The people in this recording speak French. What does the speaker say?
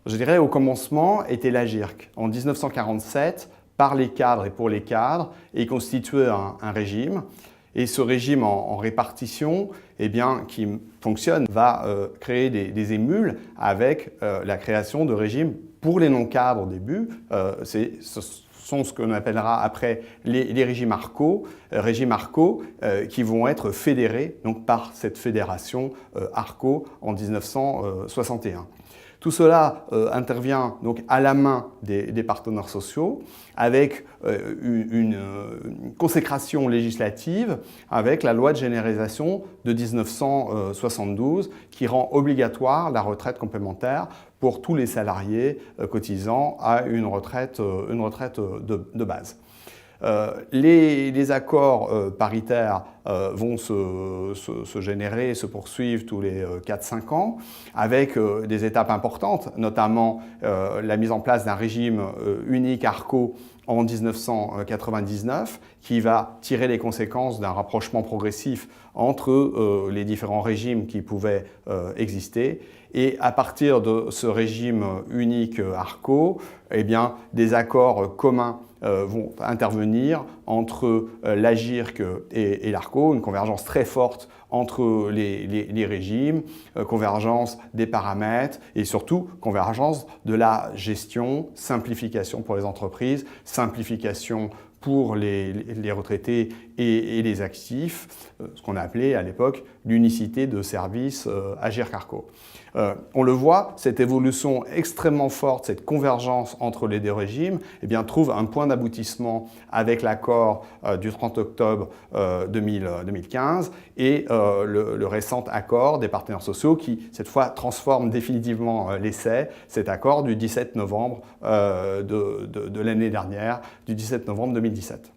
Je dirais au commencement était l'AGIRC. En 1947, par les cadres et pour les cadres, et constituait un régime. Et ce régime en répartition, eh bien, qui fonctionne, va créer des émules avec la création de régimes pour les non-cadres au début. Ce sont ce qu'on appellera après les régimes ARCO, qui vont être fédérés donc, par cette fédération ARCO en 1961. Tout cela intervient donc à la main des partenaires sociaux avec une consécration législative avec la loi de généralisation de 1972 qui rend obligatoire la retraite complémentaire pour tous les salariés cotisant à une retraite de base. Les accords paritaires vont se générer et se poursuivre tous les 4-5 ans avec des étapes importantes, notamment la mise en place d'un régime unique ARCO en 1999 qui va tirer les conséquences d'un rapprochement progressif entre les différents régimes qui pouvaient exister. Et à partir de ce régime unique ARCO, eh bien, des accords communs vont intervenir entre l'AGIRC et l'ARCO, une convergence très forte entre les régimes, convergence des paramètres et surtout convergence de la gestion, simplification pour les entreprises, simplification pour les retraités et les actifs, ce qu'on a appelé à l'époque l'unicité de service AGIRC-ARCO. On le voit, cette évolution extrêmement forte, cette convergence entre les deux régimes, eh bien, trouve un point d'aboutissement avec l'accord du 30 octobre 2015 et le récent accord des partenaires sociaux qui, cette fois, transforme définitivement l'essai, cet accord du 17 novembre de l'année dernière, du 17 novembre 2017.